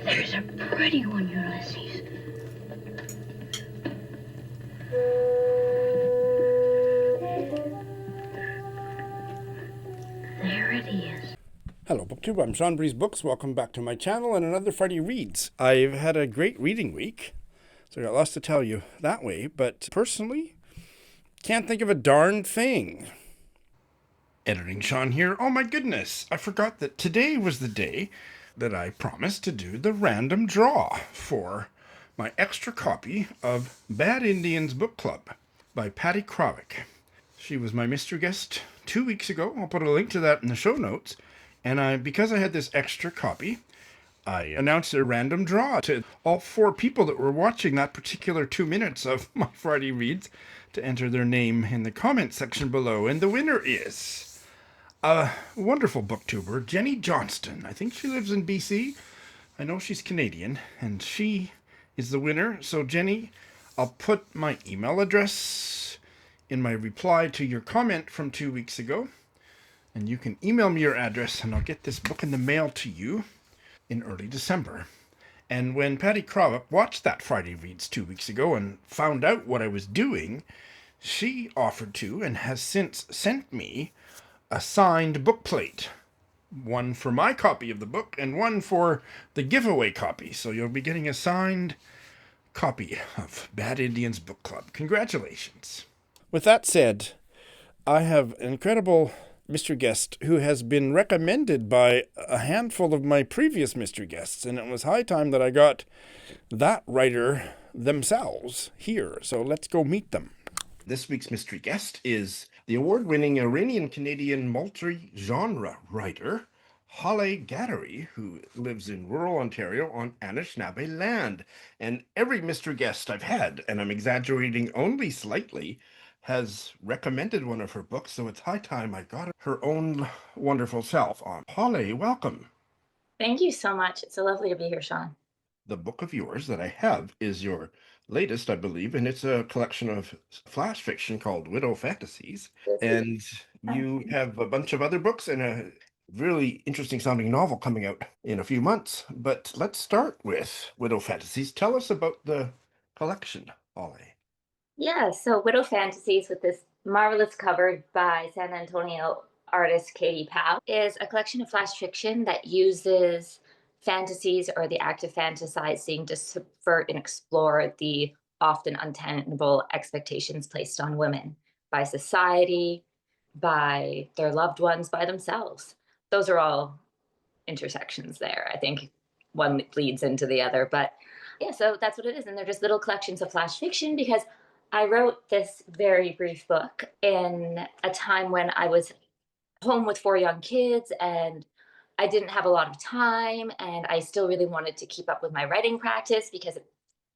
There's a pretty one, Ulysses. There it is. Hello, BookTube. I'm Sean Breeze Books. Welcome back to my channel and another Friday Reads. I've had a great reading week, so I got lots to tell you that way, but personally, can't think of a darn thing. Editing Sean here. Oh my goodness, I forgot that today was the day that I promised to do the random draw for my extra copy of Bad Indians Book Club by Patty Krawick. She was my mystery guest 2 weeks ago. I'll put a link to that in the show notes. And because I had this extra copy, I announced a random draw to all 4 people that were watching that particular 2 minutes of my Friday Reads to enter their name in the comment section below. And the winner is a wonderful booktuber, Jenny Johnston. I think she lives in BC. I know she's Canadian, and she is the winner. So Jenny, I'll put my email address in my reply to your comment from 2 weeks ago. And you can email me your address, and I'll get this book in the mail to you in early December. And when Patty Krawick watched that Friday Reads 2 weeks ago and found out what I was doing, she offered to and has since sent me a signed book plate. One for my copy of the book and one for the giveaway copy. So you'll be getting a signed copy of Bad Indians Book Club. Congratulations. With that said, I have an incredible mystery guest who has been recommended by a handful of my previous mystery guests, and it was high time that I got that writer themselves here. So let's go meet them. This week's mystery guest is the award-winning Iranian-Canadian multi-genre writer, Holly Gattery, who lives in rural Ontario on Anishinaabe land. And every mystery guest I've had, and I'm exaggerating only slightly, has recommended one of her books, so it's high time I got her own wonderful self on. Holly, welcome. Thank you so much. It's so lovely to be here, Sean. The book of yours that I have is your latest, I believe, and it's a collection of flash fiction called Widow Fantasies. And you have a bunch of other books and a really interesting sounding novel coming out in a few months. But let's start with Widow Fantasies. Tell us about the collection, Holly. Yeah, so Widow Fantasies, with this marvelous cover by San Antonio artist Katie Powell, is a collection of flash fiction that uses fantasies or the act of fantasizing to subvert and explore the often untenable expectations placed on women by society, by their loved ones, by themselves. Those are all intersections there. I think one leads into the other, but yeah, so that's what it is. And they're just little collections of flash fiction because I wrote this very brief book in a time when I was home with 4 young kids and I didn't have a lot of time, and I still really wanted to keep up with my writing practice because it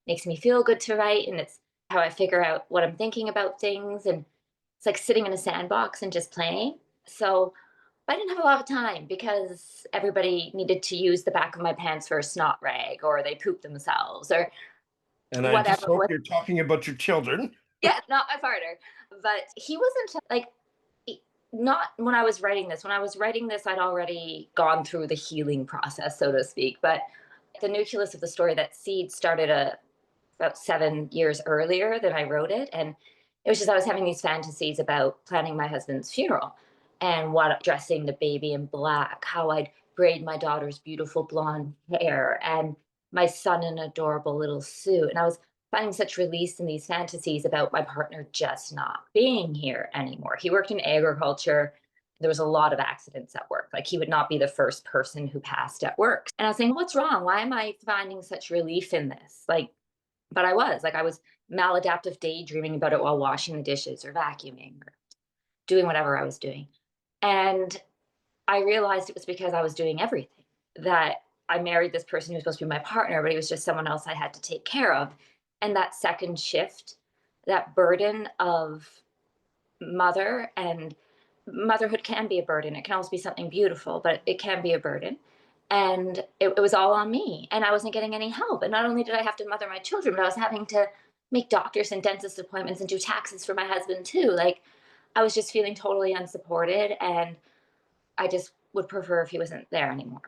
makes me feel good to write, and it's how I figure out what I'm thinking about things, and it's like sitting in a sandbox and just playing. So I didn't have a lot of time because everybody needed to use the back of my pants for a snot rag, or they pooped themselves, or And I just hope you're talking about your children. Yeah, not my partner. But he wasn't like, not when I was writing this. When I was writing this, I'd already gone through the healing process, so to speak. But the nucleus of the story, that seed, started about 7 years earlier than I wrote it. And it was just I was having these fantasies about planning my husband's funeral and what dressing the baby in black, how I'd braid my daughter's beautiful blonde hair, and my son in an adorable little suit. And I was finding such release in these fantasies about my partner just not being here anymore. He worked in agriculture. There was a lot of accidents at work. Like, he would not be the first person who passed at work. And I was saying, what's wrong? Why am I finding such relief in this? But I was maladaptive daydreaming about it while washing the dishes or vacuuming or doing whatever I was doing. And I realized it was because I was doing everything, that I married this person who was supposed to be my partner, but he was just someone else I had to take care of. And that second shift, that burden of mother, and motherhood can be a burden. It can also be something beautiful, but it can be a burden. And it was all on me, and I wasn't getting any help. And not only did I have to mother my children, but I was having to make doctors and dentist appointments and do taxes for my husband too. Like, I was just feeling totally unsupported, and I just would prefer if he wasn't there anymore.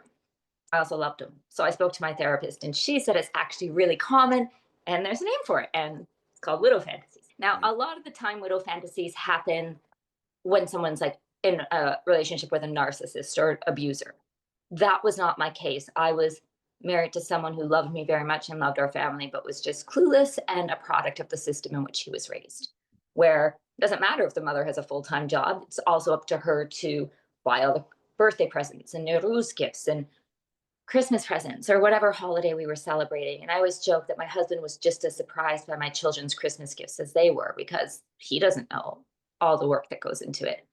I also loved them. So I spoke to my therapist and she said it's actually really common and there's a name for it. And it's called widow fantasies. Now, a lot of the time, widow fantasies happen when someone's like in a relationship with a narcissist or abuser. That was not my case. I was married to someone who loved me very much and loved our family, but was just clueless and a product of the system in which he was raised, where it doesn't matter if the mother has a full-time job. It's also up to her to buy all the birthday presents and Nowruz gifts and Christmas presents or whatever holiday we were celebrating. And I always joke that my husband was just as surprised by my children's Christmas gifts as they were because he doesn't know all the work that goes into it.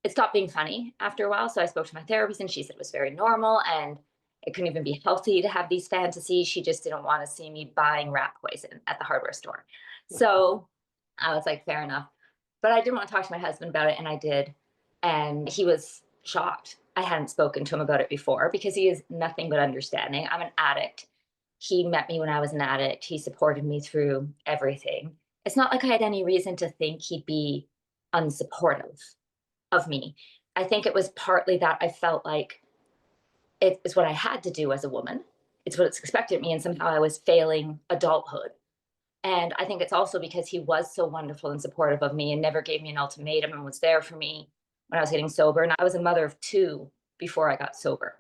It stopped being funny after a while. So I spoke to my therapist and she said it was very normal and it couldn't even be healthy to have these fantasies. She just didn't want to see me buying rat poison at the hardware store. So I was like, fair enough. But I didn't want to talk to my husband about it, and I did. And he was shocked. I hadn't spoken to him about it before because he is nothing but understanding. I'm an addict. He met me when I was an addict. He supported me through everything. It's not like I had any reason to think he'd be unsupportive of me. I think it was partly that I felt like it is what I had to do as a woman. It's what it's expected of me, and somehow I was failing adulthood. And I think it's also because he was so wonderful and supportive of me and never gave me an ultimatum and was there for me when I was getting sober. And I was a mother of two before I got sober.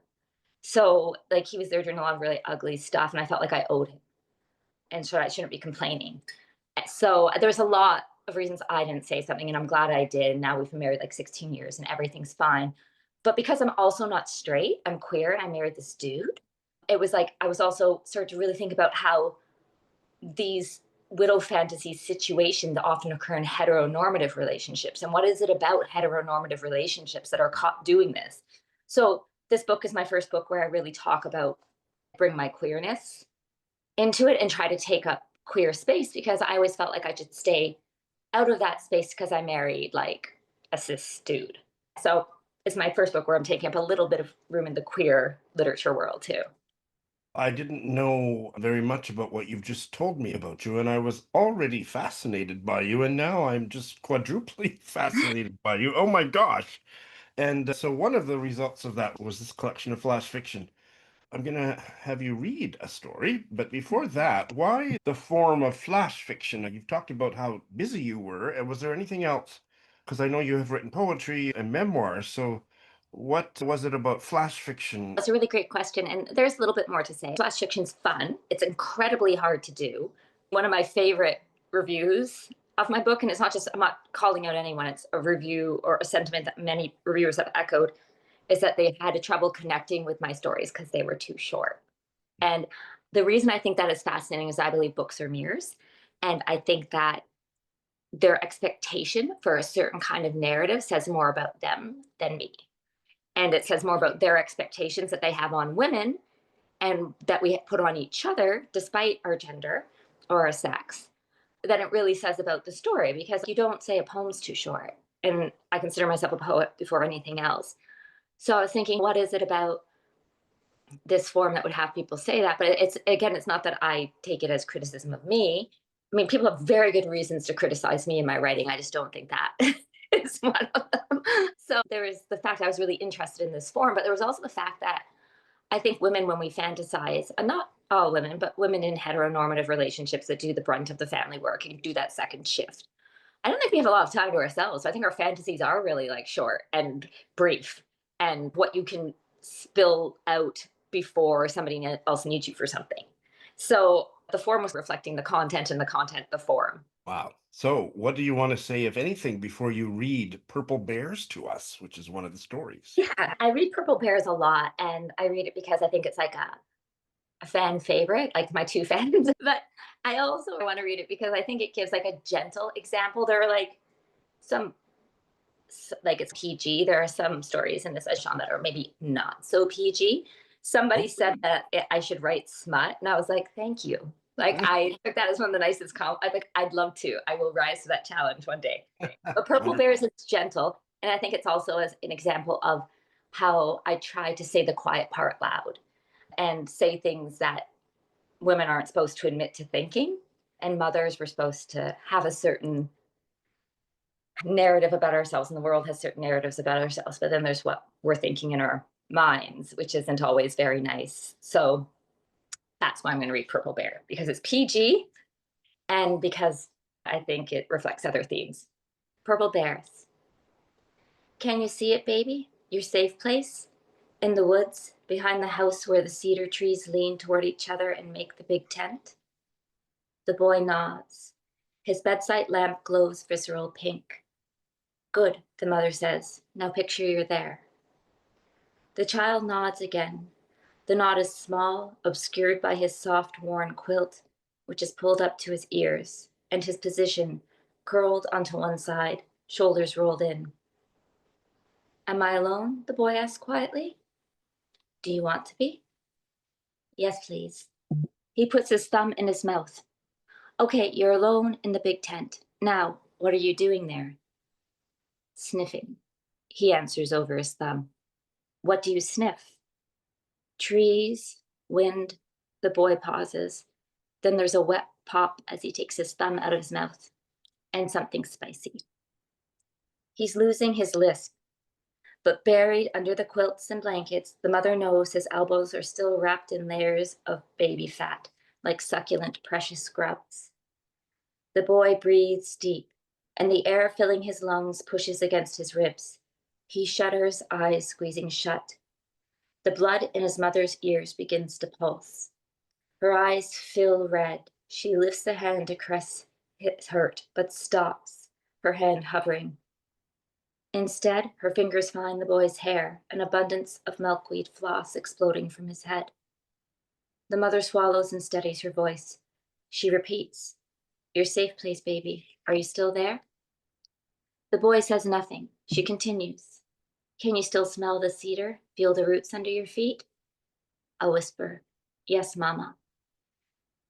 So like he was there during a lot of really ugly stuff and I felt like I owed him and so I shouldn't be complaining. So there's a lot of reasons I didn't say something and I'm glad I did. And now we've been married like 16 years and everything's fine. But because I'm also not straight, I'm queer and I married this dude. It was like I was also started to really think about how these widow fantasy situations often occur in heteronormative relationships. And what is it about heteronormative relationships that are caught doing this? So this book is my first book where I really talk about bring my queerness into it and try to take up queer space because I always felt like I should stay out of that space because I married like a cis dude. So it's my first book where I'm taking up a little bit of room in the queer literature world too. I didn't know very much about what you've just told me about you, and I was already fascinated by you, and now I'm just quadruply fascinated by you. Oh my gosh. And so one of the results of that was this collection of flash fiction. I'm going to have you read a story, but before that, why the form of flash fiction? You've talked about how busy you were. And was there anything else? Because I know you have written poetry and memoirs. So what was it about flash fiction? That's a really great question. And there's a little bit more to say. Flash fiction's fun. It's incredibly hard to do. One of my favorite reviews of my book, and it's not just, I'm not calling out anyone, it's a review or a sentiment that many reviewers have echoed, is that they had trouble connecting with my stories because they were too short. And the reason I think that is fascinating is I believe books are mirrors. And I think that their expectation for a certain kind of narrative says more about them than me. And it says more about their expectations that they have on women and that we put on each other, despite our gender or our sex, than it really says about the story. Because you don't say a poem's too short. And I consider myself a poet before anything else. So I was thinking, what is it about this form that would have people say that? But it's, again, it's not that I take it as criticism of me. I mean, people have very good reasons to criticize me in my writing. I just don't think that is one of them. So there was the fact I was really interested in this form, but there was also the fact that I think women, when we fantasize, and not all women, but women in heteronormative relationships that do the brunt of the family work and do that second shift, I don't think we have a lot of time to ourselves. So I think our fantasies are really like short and brief and what you can spill out before somebody else needs you for something. So the form was reflecting the content and the content, the form. Wow. So what do you want to say, if anything, before you read Purple Bears to us, which is one of the stories? Yeah, I read Purple Bears a lot and I read it because I think it's like a fan favorite, like my two fans. But I also want to read it because I think it gives like a gentle example. There are like some, like it's PG. There are some stories in this genre that are maybe not so PG. Somebody said that I should write smut, and I was like, thank you. Like I took that as one of the nicest I think I'd love to. I will rise to that challenge one day. But Purple Bears is gentle, and I think it's also as an example of how I try to say the quiet part loud and say things that women aren't supposed to admit to thinking, and mothers were supposed to have a certain narrative about ourselves, and the world has certain narratives about ourselves, but then there's what we're thinking in our minds, which isn't always very nice. So that's why I'm going to read Purple Bear, because it's PG and because I think it reflects other themes. Purple Bears. Can you see it, baby? Your safe place? In the woods, behind the house where the cedar trees lean toward each other and make the big tent? The boy nods. His bedside lamp glows visceral pink. Good, the mother says. Now picture you're there. The child nods again. The nod is small, obscured by his soft, worn quilt, which is pulled up to his ears, and his position, curled onto one side, shoulders rolled in. Am I alone? The boy asks quietly. Do you want to be? Yes, please. He puts his thumb in his mouth. Okay, you're alone in the big tent. Now, what are you doing there? Sniffing. He answers over his thumb. What do you sniff? Trees, wind. The boy pauses. Then there's a wet pop as he takes his thumb out of his mouth. And something spicy. He's losing his lisp. But buried under the quilts and blankets, the mother knows his elbows are still wrapped in layers of baby fat, like succulent, precious grubs. The boy breathes deep, and the air filling his lungs pushes against his ribs. He shudders, eyes squeezing shut. The blood in his mother's ears begins to pulse. Her eyes fill red. She lifts a hand to caress his hurt, but stops, her hand hovering. Instead, her fingers find the boy's hair, an abundance of milkweed floss exploding from his head. The mother swallows and steadies her voice. She repeats, Your safe place, baby. Are you still there? The boy says nothing. She continues. Can you still smell the cedar? Feel the roots under your feet? A whisper. Yes, Mama.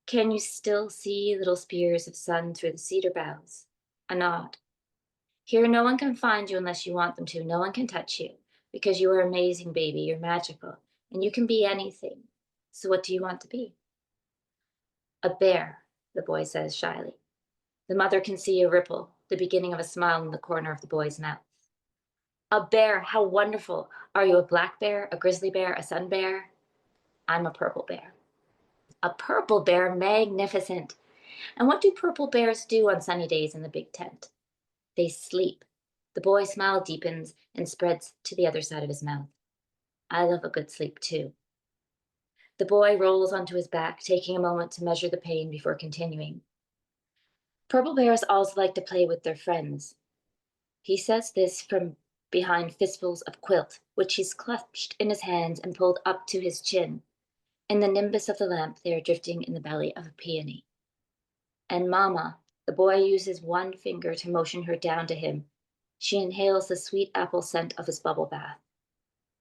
Can you still see little spears of sun through the cedar boughs? A nod. Here, no one can find you unless you want them to. No one can touch you, because you are amazing, baby. You're magical, and you can be anything. So what do you want to be? A bear, the boy says shyly. The mother can see a ripple, the beginning of a smile in the corner of the boy's mouth. A bear, how wonderful. Are you a black bear, a grizzly bear, a sun bear? I'm a purple bear. A purple bear, magnificent. And what do purple bears do on sunny days in the big tent? They sleep. The boy's smile deepens and spreads to the other side of his mouth. I love a good sleep too. The boy rolls onto his back, taking a moment to measure the pain before continuing. Purple bears also like to play with their friends. He says this from behind fistfuls of quilt, which he's clutched in his hands and pulled up to his chin. In the nimbus of the lamp, they are drifting in the belly of a peony. And Mama, the boy uses one finger to motion her down to him. She inhales the sweet apple scent of his bubble bath.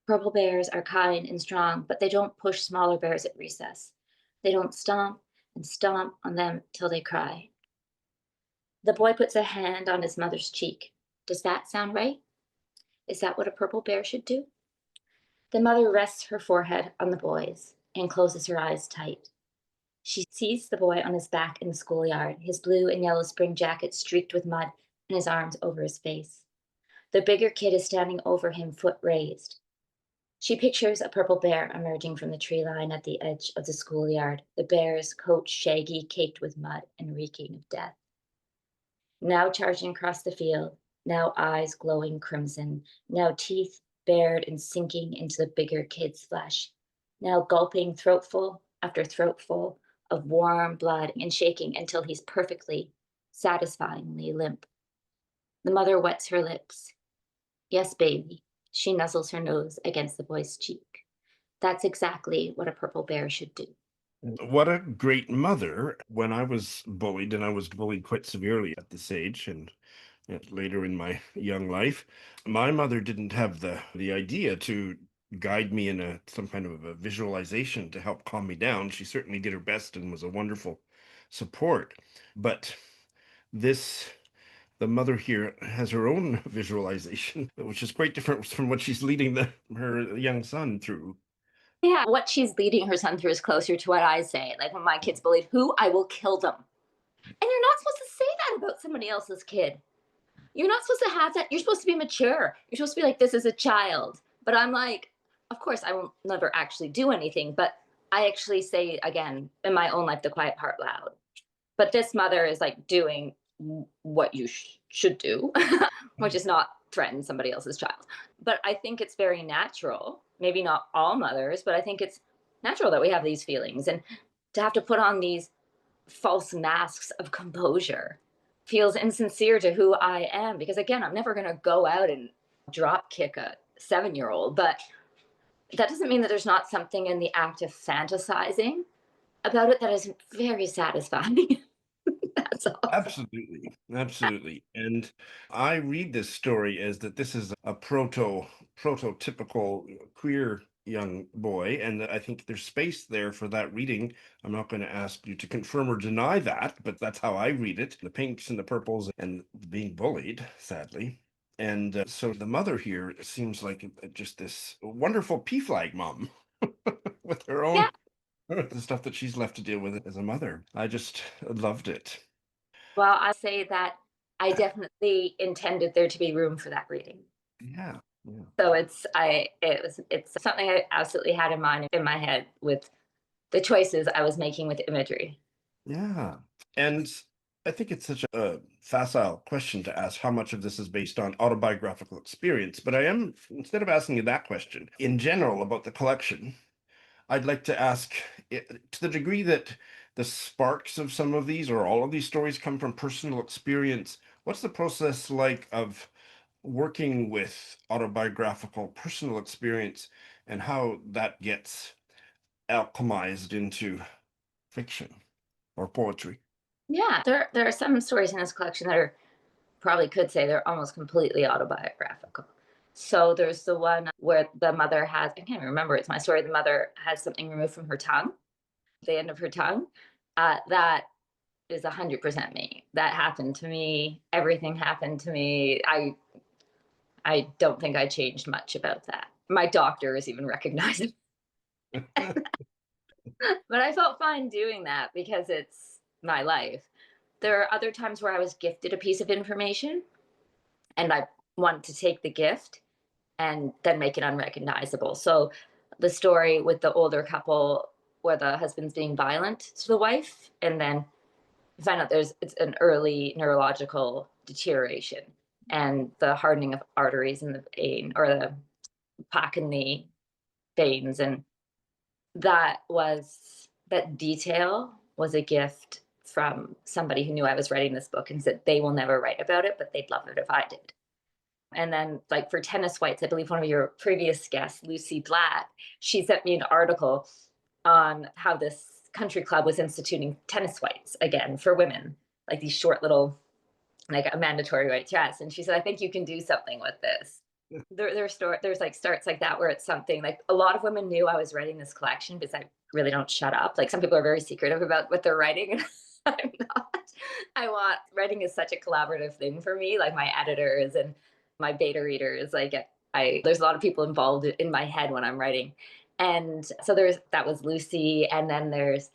Purple bears are kind and strong, but they don't push smaller bears at recess. They don't stomp and stomp on them till they cry. The boy puts a hand on his mother's cheek. Does that sound right? Is that what a purple bear should do? The mother rests her forehead on the boy's and closes her eyes tight. She sees the boy on his back in the schoolyard, his blue and yellow spring jacket streaked with mud and his arms over his face. The bigger kid is standing over him, foot raised. She pictures a purple bear emerging from the tree line at the edge of the schoolyard, the bear's coat shaggy, caked with mud and reeking of death. Now charging across the field, now eyes glowing crimson, now teeth bared and sinking into the bigger kid's flesh, now gulping throatful after throatful of warm blood and shaking until he's perfectly, satisfyingly limp. The mother wets her lips. Yes, baby. She nuzzles her nose against the boy's cheek. That's exactly what a purple bear should do. What a great mother. When I was bullied, and I was bullied quite severely at this age and later in my young life, my mother didn't have the idea to guide me in some kind of a visualization to help calm me down. She certainly did her best and was a wonderful support. But this the mother here has her own visualization, which is quite different from what she's leading her young son through. Yeah, what she's leading her son through is closer to what I say. Like when my kids bullied who, I will kill them. And you're not supposed to say that about somebody else's kid. You're not supposed to have that. You're supposed to be mature. You're supposed to be like, this is a child. But I'm like, Of course, I will never actually do anything, but I actually say again in my own life the quiet part loud. But this mother is like doing what you should do, which is not threaten somebody else's child. But I think it's very natural, maybe not all mothers, but I think it's natural that we have these feelings, and to have to put on these false masks of composure feels insincere to who I am. Because again, I'm never going to go out and drop kick a 7-year old, but that doesn't mean that there's not something in the act of fantasizing about it that is very satisfying. That's all. Absolutely. Absolutely. And I read this story as that this is a prototypical queer young boy, and I think there's space there for that reading. I'm not going to ask you to confirm or deny that, but that's how I read it. The pinks and the purples and being bullied, sadly. And so the mother here seems like just this wonderful P-flag mom with her own Yeah. the stuff that she's left to deal with as a mother. I just loved it. Well, I say that I definitely intended there to be room for that reading. Yeah. Yeah. So it's something I absolutely had in mind in my head with the choices I was making with imagery. Yeah. And I think it's such a facile question to ask how much of this is based on autobiographical experience. But I am, instead of asking you that question, in general about the collection, I'd like to ask to the degree that the sparks of some of these or all of these stories come from personal experience, what's the process like of working with autobiographical personal experience and how that gets alchemized into fiction or poetry? Yeah, there are some stories in this collection that are probably could say they're almost completely autobiographical. So there's the one where the mother has, I can't remember, it's my story. The mother has something removed from her tongue, the end of her tongue. That is 100% me. That happened to me. Everything happened to me. I don't think I changed much about that. My doctor is even recognizing, but I felt fine doing that because it's my life. There are other times where I was gifted a piece of information and I wanted to take the gift and then make it unrecognizable. So the story with the older couple where the husband's being violent to the wife, and then you find out it's an early neurological deterioration and the hardening of arteries in the vein or the plaque in the veins. And that detail was a gift from somebody who knew I was writing this book and said they will never write about it, but they'd love it if I did. And then, like for tennis whites, I believe one of your previous guests, Lucy Blatt, she sent me an article on how this country club was instituting tennis whites again for women, like these short little, like a mandatory white dress. And she said, I think you can do something with this. There's like starts like that where it's something like a lot of women knew I was writing this collection because I really don't shut up. Like some people are very secretive about what they're writing, and I'm not. I want writing is such a collaborative thing for me. Like my editors and my beta readers, like I there's a lot of people involved in my head when I'm writing. And so that was Lucy, and then there's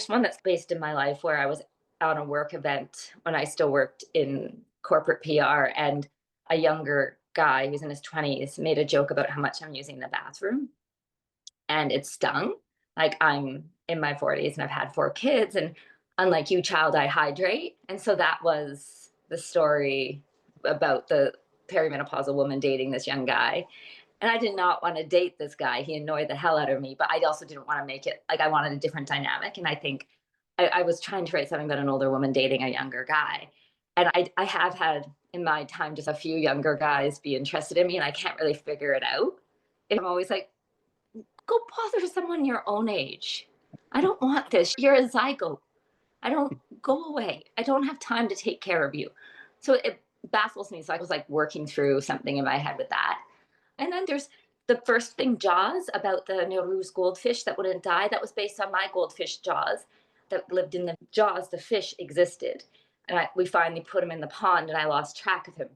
one that's based in my life where I was on a work event when I still worked in corporate PR, and a younger guy who's in his 20s made a joke about how much I'm using the bathroom, and it stung. Like I'm in my 40s and I've had 4 kids, and unlike you, child, I hydrate. And so that was the story about the perimenopausal woman dating this young guy. And I did not want to date this guy. He annoyed the hell out of me, but I also didn't want to make it like I wanted a different dynamic. And I think I was trying to write something about an older woman dating a younger guy. And I have had in my time just a few younger guys be interested in me, and I can't really figure it out. I'm always like, go bother someone your own age. I don't want this. You're a zygote. I don't go away. I don't have time to take care of you. So it baffles me. So I was like working through something in my head with that. And then there's the first thing, Jaws, about the Nehru's goldfish that wouldn't die. That was based on my goldfish, Jaws, that lived in the Jaws. The fish existed. And we finally put him in the pond, and I lost track of him.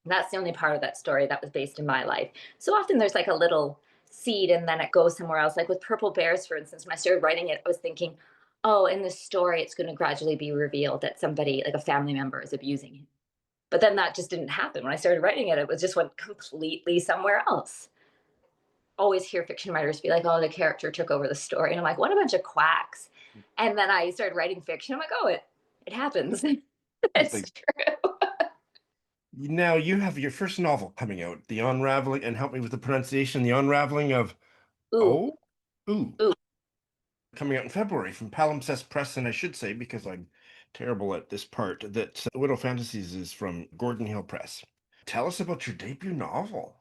And that's the only part of that story that was based in my life. So often there's like a little seed and then it goes somewhere else. Like with Purple Bears, for instance, when I started writing it, I was thinking, oh, in this story, it's going to gradually be revealed that somebody, like a family member, is abusing him. But then that just didn't happen. When I started writing it, it was just went completely somewhere else. always hear fiction writers be like, oh, the character took over the story. And I'm like, what a bunch of quacks. And then I started writing fiction. I'm like, oh, it happens. It's true. Now you have your first novel coming out, The Unraveling, and help me with the pronunciation, The Unraveling of Ooh, Oh, Ooh, ooh. coming out in February from Palimpsest Press, and I should say, because I'm terrible at this part, that Widow Fantasies is from Gordon Hill Press. Tell us about your debut novel.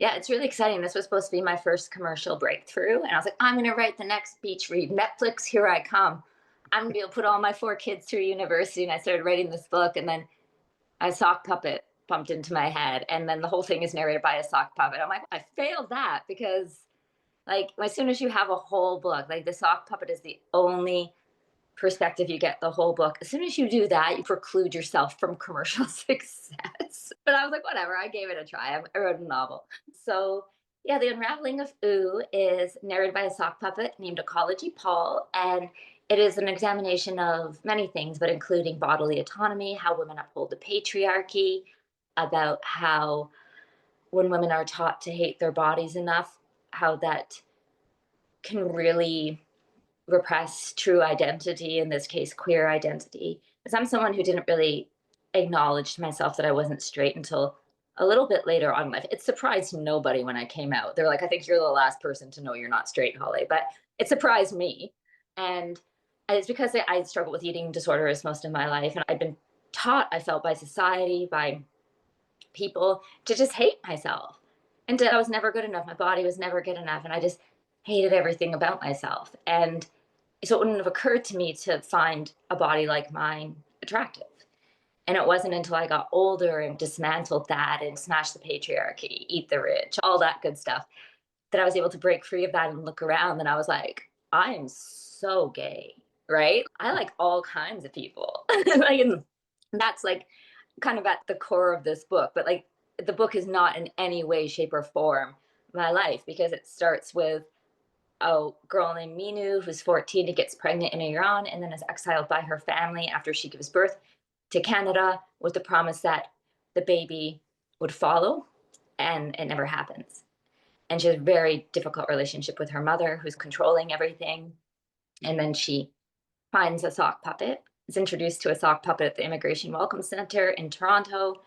Yeah, it's really exciting. This was supposed to be my first commercial breakthrough. And I was like, I'm going to write the next beach read. Netflix, here I come. I'm going to be able to put all my 4 kids through university. And I started writing this book. And then a sock puppet bumped into my head. And then the whole thing is narrated by a sock puppet. I'm like, I failed that because, like, as soon as you have a whole book, like, the sock puppet is the only perspective you get the whole book. As soon as you do that, you preclude yourself from commercial success. But I was like, whatever, I gave it a try. I wrote a novel. So yeah, The Unraveling of Ooh is narrated by a sock puppet named Ecology Paul. And it is an examination of many things, but including bodily autonomy, how women uphold the patriarchy, about how when women are taught to hate their bodies enough, how that can really repress true identity, in this case, queer identity. Because I'm someone who didn't really acknowledge to myself that I wasn't straight until a little bit later on in life. It surprised nobody when I came out. They're like, I think you're the last person to know you're not straight, Holly. But it surprised me. And it's because I struggled with eating disorders most of my life. And I'd been taught, I felt, by society, by people, to just hate myself. And I was never good enough. My body was never good enough. And I just hated everything about myself. And so it wouldn't have occurred to me to find a body like mine attractive. And it wasn't until I got older and dismantled that and smashed the patriarchy, eat the rich, all that good stuff, that I was able to break free of that and look around. And I was like, I am so gay, right? I like all kinds of people. Like, and that's like kind of at the core of this book. But like, the book is not in any way, shape, or form my life, because it starts with a girl named Minu who's 14 and gets pregnant in Iran and then is exiled by her family after she gives birth to Canada with the promise that the baby would follow, and it never happens. And she has a very difficult relationship with her mother who's controlling everything. And then she finds a sock puppet, is introduced to a sock puppet at the Immigration Welcome Center in Toronto,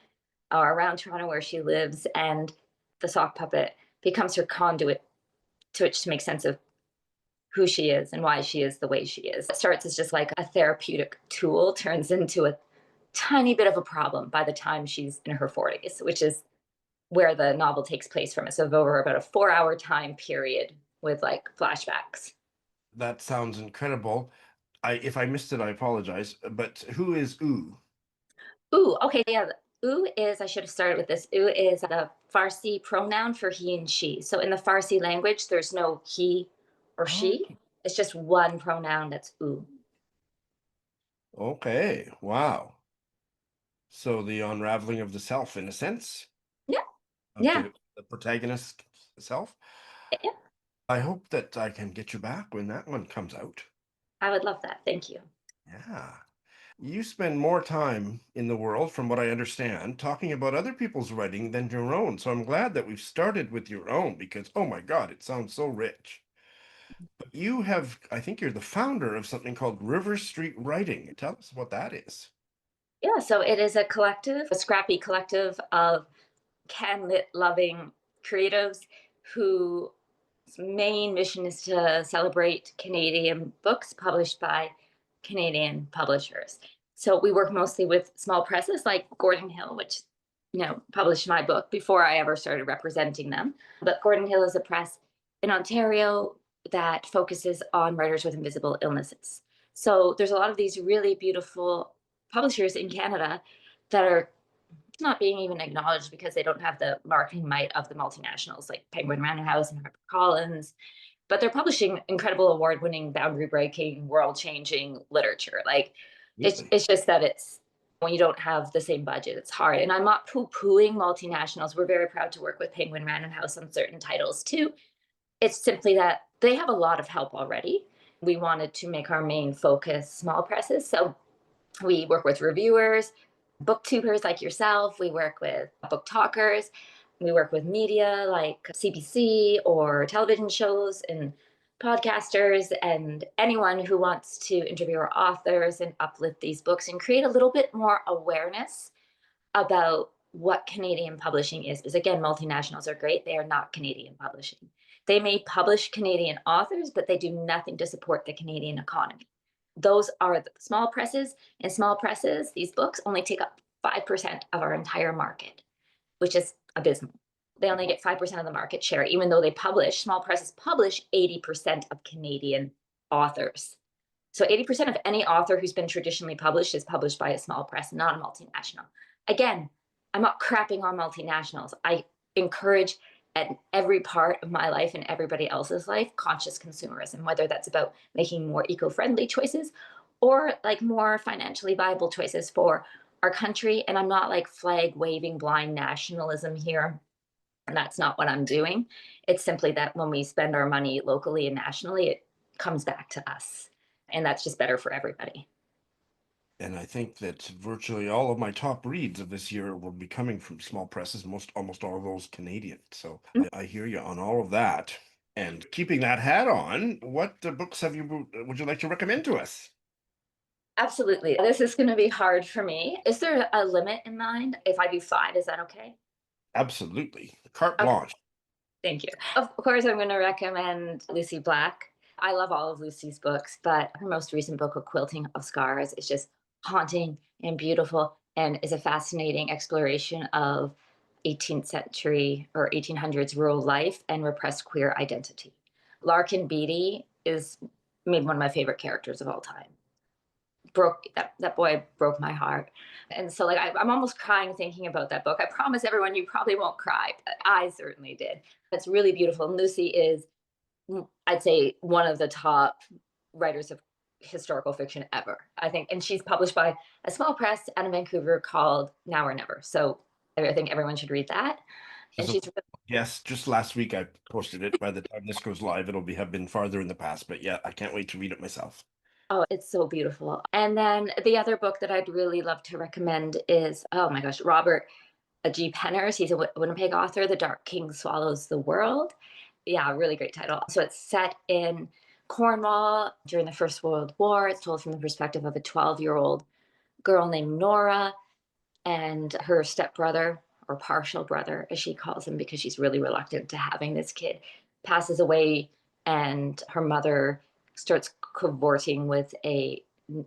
or around Toronto where she lives, and the sock puppet becomes her conduit to which to make sense of who she is and why she is the way she is. It starts as just like a therapeutic tool, turns into a tiny bit of a problem by the time she's in her 40s, which is where the novel takes place from. It's over about a 4-hour time period with like flashbacks. That sounds incredible. If I missed it, I apologize. But who is Ooh? Ooh, okay, yeah. Ooh is, I should have started with this. Ooh is the Farsi pronoun for he and she. So in the Farsi language, there's no he or Oh, she. It's just one pronoun that's ooh. okay. Wow. So the unraveling of the self, in a sense, Yeah, of yeah, the protagonist self. yeah. I hope that I can get you back when that one comes out. I would love that. Thank you. Yeah. You spend more time in the world, from what I understand, talking about other people's writing than your own. So I'm glad that we've started with your own because, oh my God, it sounds so rich. But you have, I think you're the founder of something called River Street Writing. Tell us what that is. Yeah, so it is a collective, a scrappy collective of can-lit loving creatives whose main mission is to celebrate Canadian books published by Canadian publishers. So we work mostly with small presses like Gordon Hill, which published my book before I ever started representing them. But Gordon Hill is a press in Ontario that focuses on writers with invisible illnesses. So there's a lot of these really beautiful publishers in Canada that are not being even acknowledged because they don't have the marketing might of the multinationals like Penguin Random House and HarperCollins, but they're publishing incredible award-winning, boundary-breaking, world-changing literature. Like it's Really? it's just that it's when you don't have the same budget, it's hard. And I'm not poo-pooing multinationals. We're very proud to work with Penguin Random House on certain titles too. It's simply that they have a lot of help already. We wanted to make our main focus small presses. So we work with reviewers, booktubers like yourself. We work with book talkers, We work with media like CBC or television shows and podcasters and anyone who wants to interview our authors and uplift these books and create a little bit more awareness about what Canadian publishing is. Because again, multinationals are great. They are not Canadian publishing. They may publish Canadian authors, but they do nothing to support the Canadian economy. Those are the small presses, and small presses, these books only take up 5% of our entire market, which is abysmal. They only get 5% of the market share, even though small presses publish 80% of Canadian authors. So 80% of any author who's been traditionally published is published by a small press, not a multinational. Again, I'm not crapping on multinationals. I encourage at every part of my life and everybody else's life, conscious consumerism, whether that's about making more eco-friendly choices or like more financially viable choices for our country. And I'm not like flag waving blind nationalism here. And that's not what I'm doing. It's simply that when we spend our money locally and nationally, it comes back to us. And that's just better for everybody. And I think that virtually all of my top reads of this year will be coming from small presses, almost all of those Canadian. So I hear you on all of that. And keeping that hat on, what books would you like to recommend to us? Absolutely. This is going to be hard for me. Is there a limit in mind? If I do 5, is that okay? Absolutely. Carte Okay. blanche. Thank you. Of course, I'm going to recommend Lucy Black. I love all of Lucy's books, but her most recent book, A Quilting of Scars, is just haunting and beautiful and is a fascinating exploration of 18th century or 1800s rural life and repressed queer identity. Larkin Beatty is maybe one of my favorite characters of all time. That boy broke my heart. And so like I'm almost crying thinking about that book. I promise everyone you probably won't cry, but I certainly did. It's really beautiful. And Lucy is, I'd say, one of the top writers of historical fiction ever, I think. And she's published by a small press out of Vancouver called Now or Never. So I think everyone should read that. And she's Yes, just last week I posted it. By the time this goes live, have been farther in the past. But yeah, I can't wait to read it myself. Oh, it's so beautiful. And then the other book that I'd really love to recommend is, oh my gosh, Robert G. Penner's. He's a Winnipeg author, The Dark King Swallows the World. Yeah, really great title. So it's set in Cornwall during the First World War. It's told from the perspective of a 12-year-old girl named Nora and her stepbrother, or partial brother, as she calls him, because she's really reluctant to having this kid, passes away, and her mother starts cavorting with a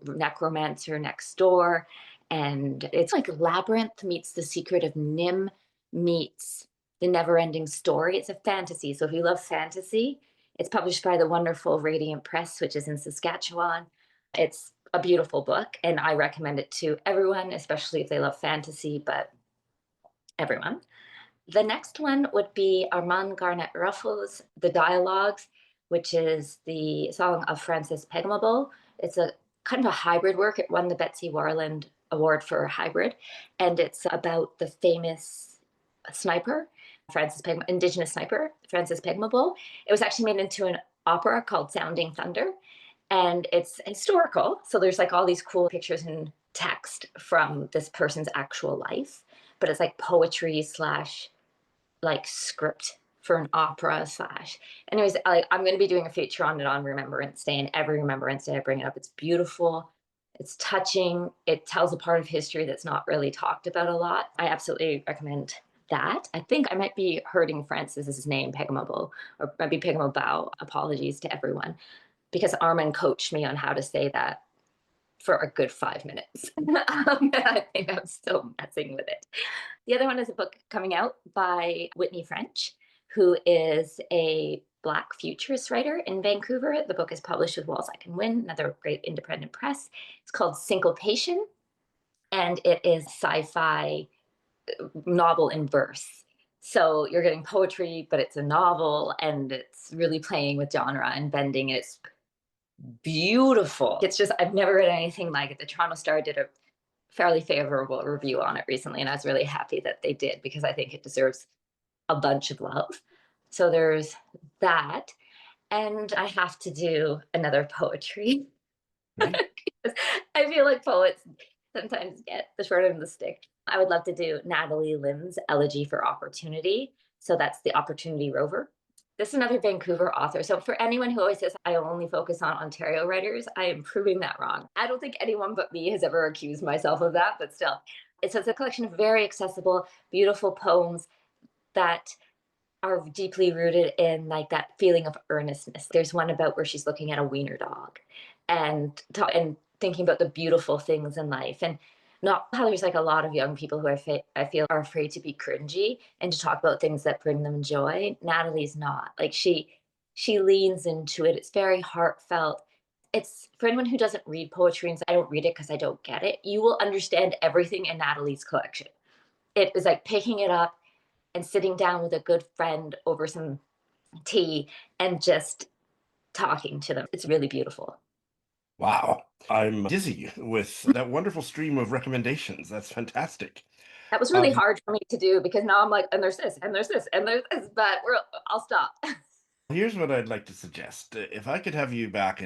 necromancer next door. And it's like Labyrinth meets The Secret of Nim meets The Never-Ending Story. It's a fantasy. So if you love fantasy, it's published by the wonderful Radiant Press, which is in Saskatchewan. It's a beautiful book, and I recommend it to everyone, especially if they love fantasy, but everyone. The next one would be Armand Garnet Ruffo's The Dialogues, which is the song of Francis Pegahmagabow. It's a kind of a hybrid work. It won the Betsy Warland Award for hybrid, and it's about the famous sniper, Indigenous sniper, Francis Pegahmagabow. It was actually made into an opera called Sounding Thunder, and it's historical. So there's like all these cool pictures and text from this person's actual life, but it's like poetry slash like script for an opera slash. Anyways, I'm going to be doing a feature on it on Remembrance Day, and every Remembrance Day I bring it up. It's beautiful. It's touching. It tells a part of history that's not really talked about a lot. I absolutely recommend that. I think I might be hurting Francis's name, Pegahmagabow, or maybe Pegahmagabow. Apologies to everyone, because Armand coached me on how to say that for a good 5 minutes. And I think I'm still messing with it. The other one is a book coming out by Whitney French, who is a Black futurist writer in Vancouver. The book is published with Walls I Can Win, another great independent press. It's called Syncopation, and it is sci-fi novel in verse. So you're getting poetry, but it's a novel, and it's really playing with genre and bending. And it's beautiful. It's just, I've never read anything like it. The Toronto Star did a fairly favorable review on it recently, and I was really happy that they did, because I think it deserves a bunch of love. So there's that. And I have to do another poetry. Right. I feel like poets sometimes get the short end of the stick. I would love to do Natalie Lim's Elegy for Opportunity. So that's the Opportunity Rover. This is another Vancouver author. So for anyone who always says I only focus on Ontario writers, I am proving that wrong. I don't think anyone but me has ever accused myself of that, but still. It's a collection of very accessible, beautiful poems that are deeply rooted in like that feeling of earnestness. There's one about where she's looking at a wiener dog and thinking about the beautiful things in life, and not how there's like a lot of young people who I feel are afraid to be cringy and to talk about things that bring them joy. Natalie's not. Like she leans into it. It's very heartfelt. It's for anyone who doesn't read poetry and says, I don't read it because I don't get it. You will understand everything in Natalie's collection. It is like picking it up and sitting down with a good friend over some tea and just talking to them. It's really beautiful. Wow. I'm dizzy with that wonderful stream of recommendations. That's fantastic. That was really hard for me to do because now I'm like, and there's this, and there's this, and there's this, but I'll stop. Here's what I'd like to suggest. If I could have you back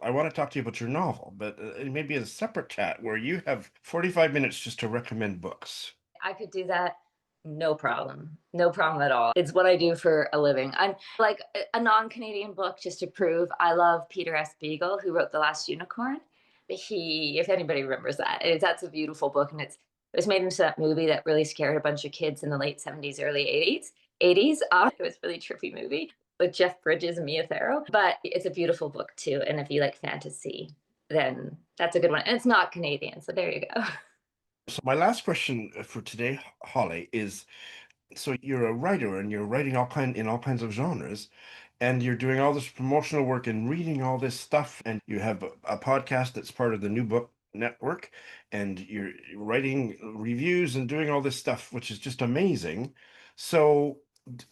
I want to talk to you about your novel, but maybe a separate chat where you have 45 minutes just to recommend books. I could do that. No problem. No problem at all. It's what I do for a living. I'm like a non-Canadian book just to prove I love Peter S. Beagle, who wrote The Last Unicorn. If anybody remembers that, that's a beautiful book, and it was made into that movie that really scared a bunch of kids in the late 70s, early 80s. It was a really trippy movie with Jeff Bridges and Mia Farrow, but it's a beautiful book too. And if you like fantasy, then that's a good one. And it's not Canadian, so there you go. So my last question for today, Holly, is so you're a writer and you're writing in all kinds of genres, and you're doing all this promotional work and reading all this stuff, and you have a podcast that's part of the New Book Network, and you're writing reviews and doing all this stuff, which is just amazing. So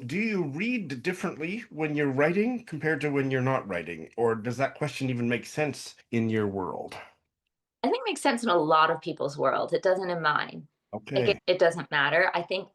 do you read differently when you're writing compared to when you're not writing, or does that question even make sense in your world? I think it makes sense in a lot of people's world. It doesn't in mine. Like Okay. it doesn't matter. I think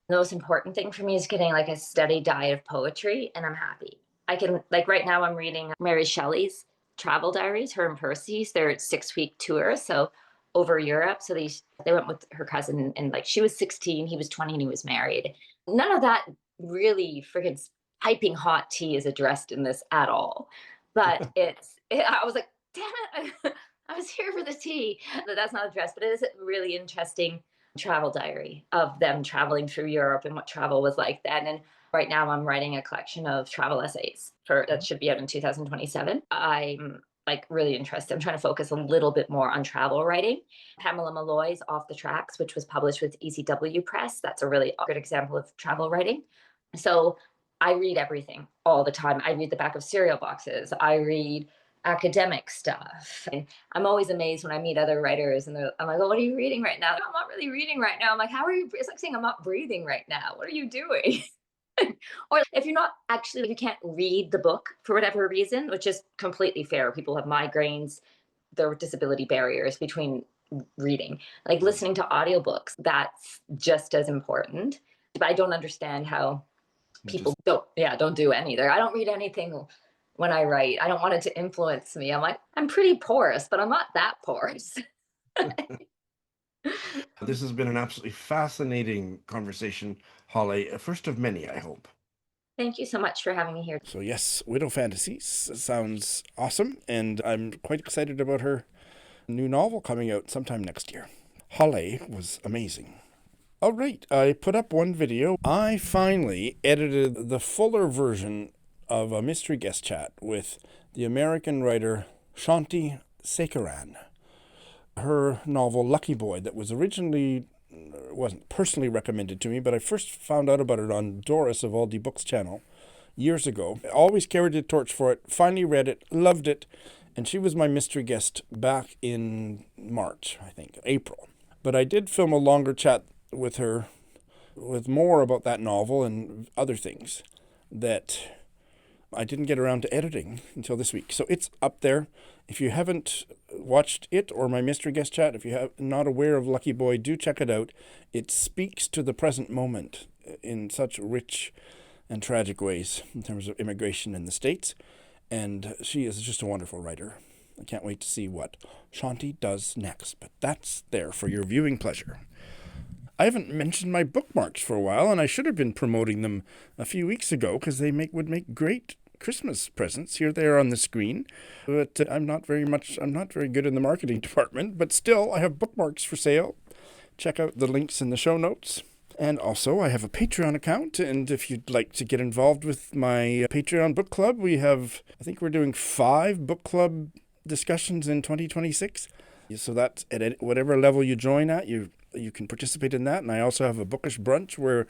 the most important thing for me is getting like a steady diet of poetry, and I'm happy. I can, like, right now I'm reading Mary Shelley's travel diaries, her and Percy's. They're 6-week tours, so over Europe. So they went with her cousin, and like she was 16, he was 20, and he was married. None of that really freaking piping hot tea is addressed in this at all. But I was like, damn it, I was here for the tea. That's not addressed, but it is a really interesting travel diary of them traveling through Europe and what travel was like then. And right now I'm writing a collection of travel essays that should be out in 2027. I'm like really interested. I'm trying to focus a little bit more on travel writing. Pamela Mulloy's Off the Tracks, which was published with ECW Press. That's a really good example of travel writing. So I read everything all the time. I read the back of cereal boxes. I read academic stuff. And I'm always amazed when I meet other writers and I'm like, oh, what are you reading right now? I'm not really reading right now. I'm like, how are you? It's like saying I'm not breathing right now. What are you doing? Or if you can't read the book for whatever reason, which is completely fair. People have migraines, there are disability barriers between reading. Like listening to audiobooks, that's just as important. But I don't understand how people don't do either. I don't read anything when I write. I don't want it to influence me. I'm like, I'm pretty porous, but I'm not that porous. This has been an absolutely fascinating conversation, Holly. First of many, I hope. Thank you so much for having me here. So yes, Widow Fantasies sounds awesome, and I'm quite excited about her new novel coming out sometime next year. Holly was amazing. All right, I put up one video. I finally edited the fuller version of a mystery guest chat with the American writer Shanti Sekaran. Her novel Lucky Boy, that was originally wasn't personally recommended to me, but I first found out about it on Doris of Aldi Books channel years ago. I always carried the torch for it, finally read it, loved it, and she was my mystery guest back in March, I think, April. But I did film a longer chat with her with more about that novel and other things that I didn't get around to editing until this week. So it's up there. If you haven't watched it or my mystery guest chat, if you're not aware of Lucky Boy, do check it out. It speaks to the present moment in such rich and tragic ways in terms of immigration in the States. And she is just a wonderful writer. I can't wait to see what Shanti does next. But that's there for your viewing pleasure. I haven't mentioned my bookmarks for a while, and I should have been promoting them a few weeks ago because they would make great Christmas presents. Here they are on the screen, but I'm not very good in the marketing department, but still I have bookmarks for sale. Check out the links in the show notes. And also I have a Patreon account, and if you'd like to get involved with my Patreon book club, I think we're doing 5 book club discussions in 2026. So that's at whatever level you join at, you can participate in that. And I also have a bookish brunch where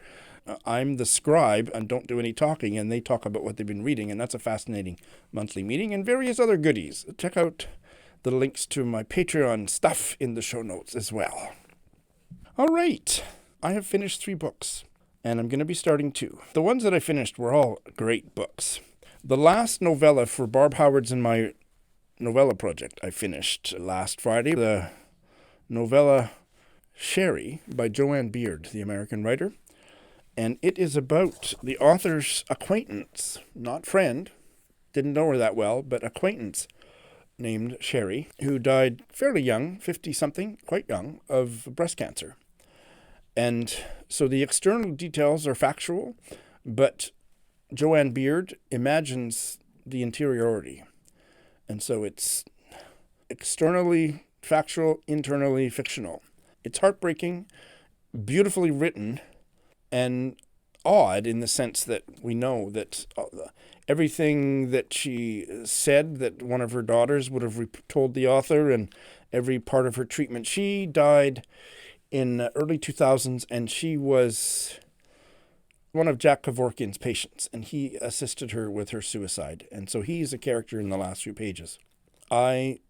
I'm the scribe and don't do any talking, and they talk about what they've been reading, and that's a fascinating monthly meeting, and various other goodies. Check out the links to my Patreon stuff in the show notes as well. All right. I have finished 3 books, and I'm going to be starting 2. The ones that I finished were all great books. The last novella for Barb Howard's and my novella project I finished last Friday, the novella Cheri by Joanne Beard, the American writer. And it is about the author's acquaintance, not friend, didn't know her that well, but acquaintance named Cheri, who died fairly young, 50-something, quite young, of breast cancer. And so the external details are factual, but Joanne Beard imagines the interiority. And so it's externally factual, internally fictional. It's heartbreaking, beautifully written, and odd in the sense that we know that everything that she said that one of her daughters would have told the author, and every part of her treatment. She died in the early 2000s, and she was one of Jack Kevorkian's patients, and he assisted her with her suicide. And so he's a character in the last few pages. I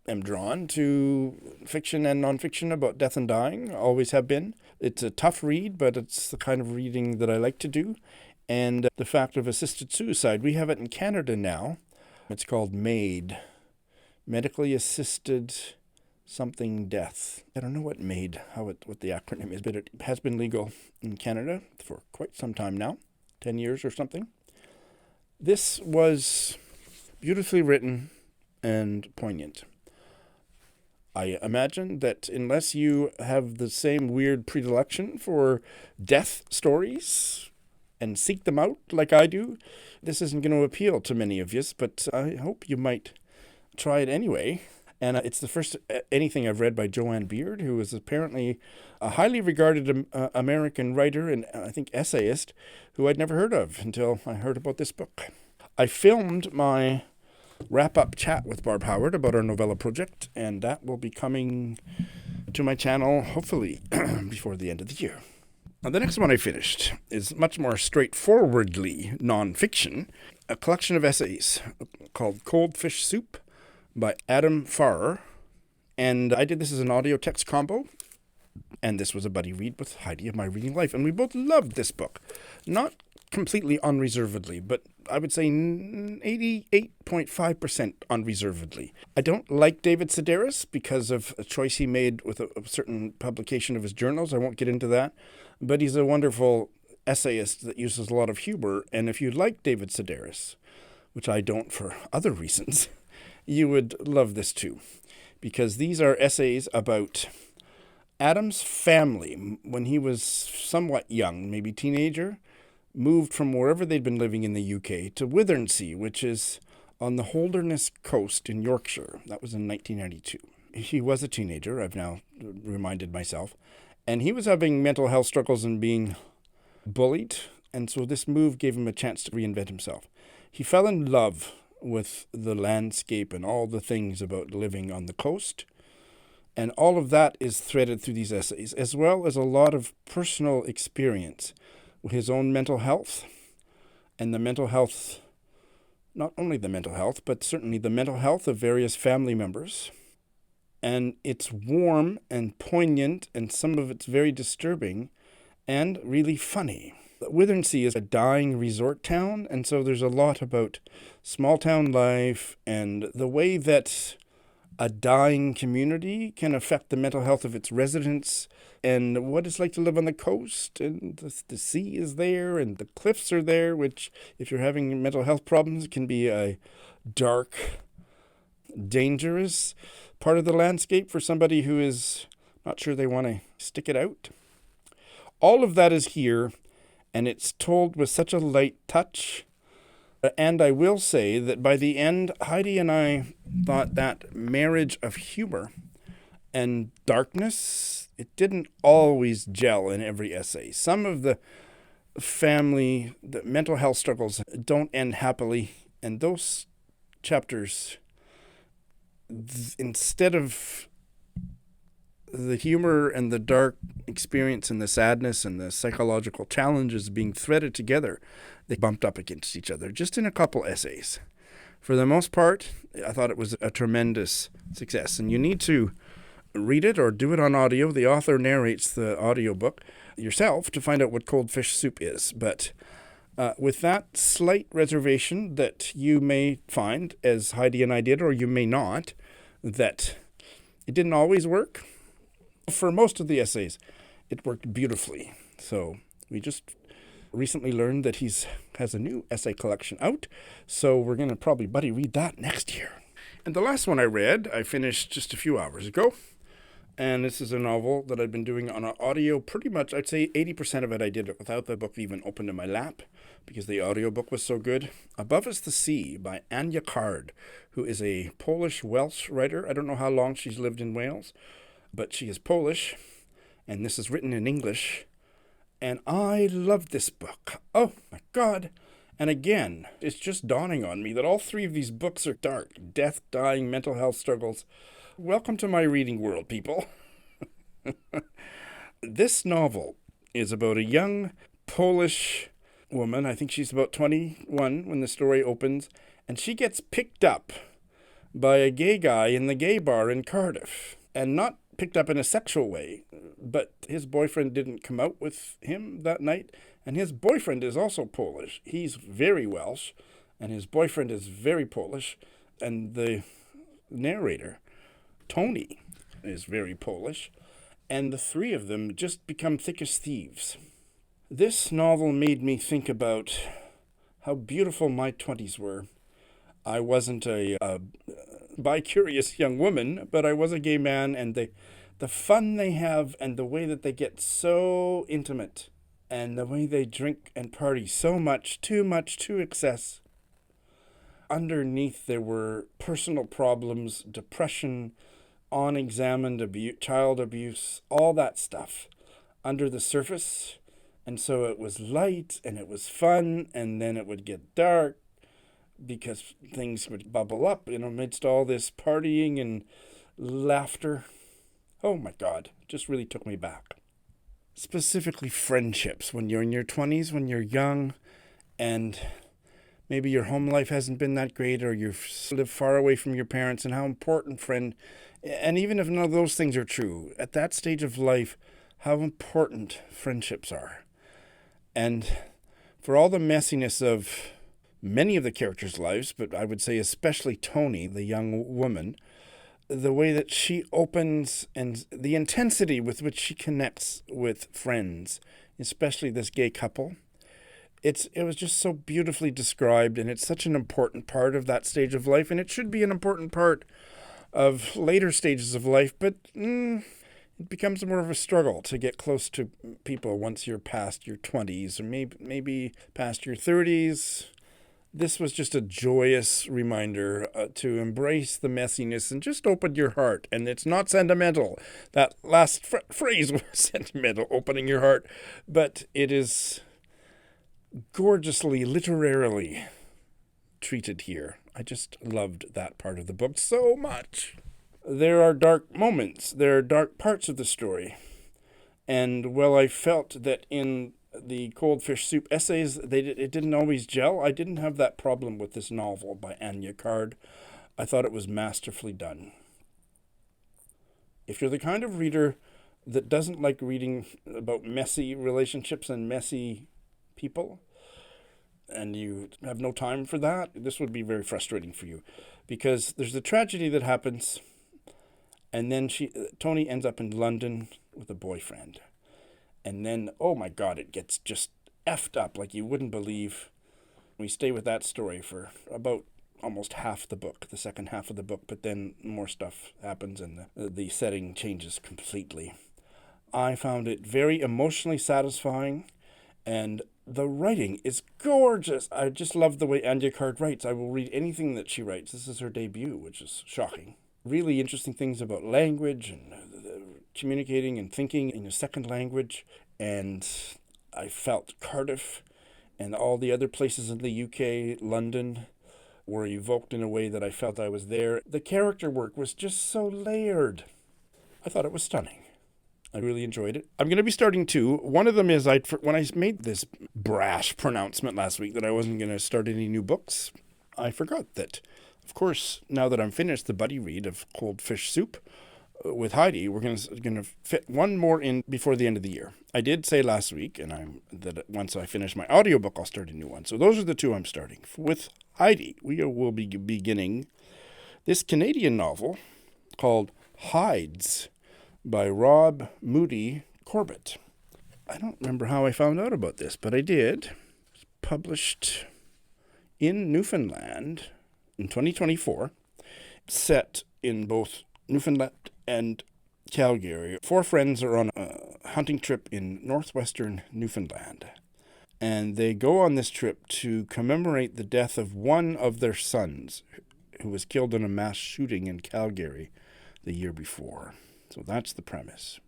am drawn to fiction and nonfiction about death and dying, always have been. It's a tough read, but it's the kind of reading that I like to do. And the fact of assisted suicide, we have it in Canada now. It's called MAID, Medically Assisted Something Death. I don't know what what the acronym is, but it has been legal in Canada for quite some time now, 10 years or something. This was beautifully written and poignant. I imagine that unless you have the same weird predilection for death stories and seek them out like I do, this isn't going to appeal to many of you, but I hope you might try it anyway. And it's the first anything I've read by Joanne Beard, who is apparently a highly regarded American writer and I think essayist who I'd never heard of until I heard about this book. I filmed my wrap-up chat with Barb Howard about our novella project, and that will be coming to my channel, hopefully, before the end of the year. Now, the next one I finished is much more straightforwardly nonfiction, a collection of essays called Cold Fish Soup by Adam Farrer, and I did this as an audio text combo, and this was a buddy read with Heidi of My Reading Life, and we both loved this book. Not completely unreservedly, but I would say 88.5% unreservedly. I don't like David Sedaris because of a choice he made with a certain publication of his journals. I won't get into that, but he's a wonderful essayist that uses a lot of humor, and if you like David Sedaris, which I don't for other reasons, you would love this too, because these are essays about Adam's family when he was somewhat young, maybe teenager, moved from wherever they'd been living in the UK to Withersea, which is on the Holderness coast in Yorkshire. That was in 1992. He was a teenager, I've now reminded myself, and he was having mental health struggles and being bullied, and so this move gave him a chance to reinvent himself. He fell in love with the landscape and all the things about living on the coast, and all of that is threaded through these essays, as well as a lot of personal experience with his own mental health, and the mental health, not only the mental health, but certainly the mental health of various family members. And it's warm and poignant, and some of it's very disturbing and really funny. Withersea is a dying resort town, and so there's a lot about small town life and the way that a dying community can affect the mental health of its residents, and what it's like to live on the coast, and the sea is there, and the cliffs are there, which, if you're having mental health problems, can be a dark, dangerous part of the landscape for somebody who is not sure they want to stick it out. All of that is here, and it's told with such a light touch. And I will say that by the end, Heidi and I thought that marriage of humor and darkness, it didn't always gel in every essay. Some of the mental health struggles don't end happily, and those chapters, instead of the humor and the dark experience and the sadness and the psychological challenges being threaded together, they bumped up against each other just in a couple essays. For the most part, I thought it was a tremendous success, and you need to read it or do it on audio. The author narrates the audiobook yourself to find out what cold fish soup is. But with that slight reservation that you may find, as Heidi and I did, or you may not, that it didn't always work. For most of the essays, it worked beautifully. So we just recently learned that he has a new essay collection out. So we're going to probably buddy read that next year. And the last one I read, I finished just a few hours ago. And this is a novel that I've been doing on audio pretty much. I'd say 80% of it I did it without the book even open in my lap because the audiobook was so good. Above Us the Sea by Ania, who is a Polish-Welsh writer. I don't know how long she's lived in Wales, but she is Polish, and this is written in English. And I love this book. Oh, my God. And again, it's just dawning on me that all three of these books are dark. Death, dying, mental health struggles. Welcome to my reading world, people. This novel is about a young Polish woman. I think she's about 21 when the story opens. And she gets picked up by a gay guy in the gay bar in Cardiff. And not picked up in a sexual way, but his boyfriend didn't come out with him that night. And his boyfriend is also Polish. He's very Welsh, and his boyfriend is very Polish. And the narrator, Tony, is very Polish, and the three of them just become thick as thieves. This novel made me think about how beautiful my 20s were. I wasn't a bi-curious young woman, but I was a gay man, and the fun they have and the way that they get so intimate and the way they drink and party so much, to excess. Underneath there were personal problems, depression, unexamined child abuse, all that stuff under the surface. And so it was light and it was fun, and then it would get dark because things would bubble up amidst all this partying and laughter. Oh my God, it just really took me back. Specifically friendships when you're in your 20s, when you're young, and maybe your home life hasn't been that great, or you live far away from your parents, and how important and even if none of those things are true, at that stage of life, how important friendships are. And for all the messiness of many of the characters' lives, but I would say especially Tony, the young woman, the way that she opens and the intensity with which she connects with friends, especially this gay couple, it was just so beautifully described, and it's such an important part of that stage of life, and it should be an important part of later stages of life, but it becomes more of a struggle to get close to people once you're past your 20s or maybe past your 30s. This was just a joyous reminder to embrace the messiness and just open your heart. And it's not sentimental. That last phrase was sentimental, opening your heart. But it is gorgeously, literarily treated here. I just loved that part of the book so much. There are dark moments. There are dark parts of the story. And while I felt that in the Cold Fish Soup essays, it didn't always gel, I didn't have that problem with this novel by Ania. I thought it was masterfully done. If you're the kind of reader that doesn't like reading about messy relationships and messy people, and you have no time for that, this would be very frustrating for you. Because there's a tragedy that happens, and then Tony ends up in London with a boyfriend. And then, oh my God, it gets just effed up like you wouldn't believe. We stay with that story for about almost half the book, the second half of the book, but then more stuff happens and the setting changes completely. I found it very emotionally satisfying, and the writing is gorgeous. I just love the way Ania writes. I will read anything that she writes. This is her debut, which is shocking. Really interesting things about language and communicating and thinking in a second language. And I felt Cardiff and all the other places in the UK, London, were evoked in a way that I felt I was there. The character work was just so layered. I thought it was stunning. I really enjoyed it. I'm going to be starting two. One of them is when I made this brash pronouncement last week that I wasn't going to start any new books, I forgot that, of course, now that I'm finished the buddy read of Cold Fish Soup with Heidi, we're going to fit one more in before the end of the year. I did say last week that once I finish my audiobook, I'll start a new one. So those are the two I'm starting. With Heidi, we will be beginning this Canadian novel called Hides by Rod Moody-Corbett. I don't remember how I found out about this, but I did. It's published in Newfoundland in 2024, set in both Newfoundland and Calgary. 4 friends are on a hunting trip in northwestern Newfoundland, and they go on this trip to commemorate the death of one of their sons who was killed in a mass shooting in Calgary the year before. So that's the premise.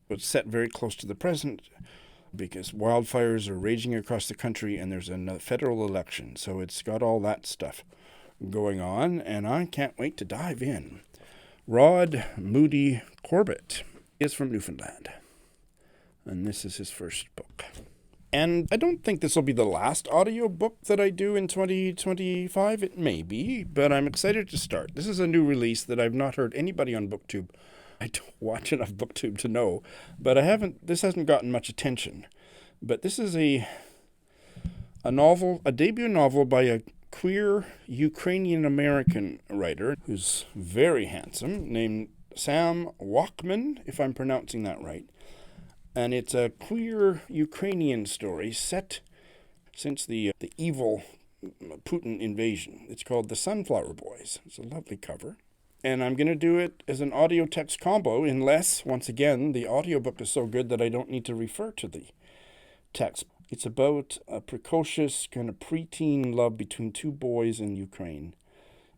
It's set very close to the present because wildfires are raging across the country and there's a federal election. So it's got all that stuff going on, and I can't wait to dive in. Rod Moody-Corbett is from Newfoundland, and this is his first book. And I don't think this will be the last audiobook that I do in 2025. It may be, but I'm excited to start. This is a new release that I've not heard anybody on BookTube. I don't watch enough BookTube to know, but this hasn't gotten much attention. But this is a novel, a debut novel by a queer Ukrainian-American writer who's very handsome, named Sam Wachman, if I'm pronouncing that right. And it's a queer Ukrainian story set since the evil Putin invasion. It's called The Sunflower Boys. It's a lovely cover. And I'm going to do it as an audio text combo unless, once again, the audiobook is so good that I don't need to refer to the text. It's about a precocious kind of preteen love between 2 boys in Ukraine.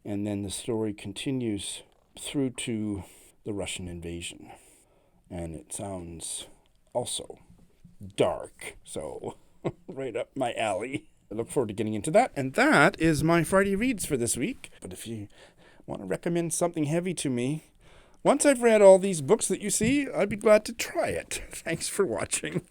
And then the story continues through to the Russian invasion. And it sounds also dark, so right up my alley. I look forward to getting into that. And that is my Friday Reads for this week. But if you want to recommend something heavy to me, once I've read all these books that you see, I'd be glad to try it. Thanks for watching.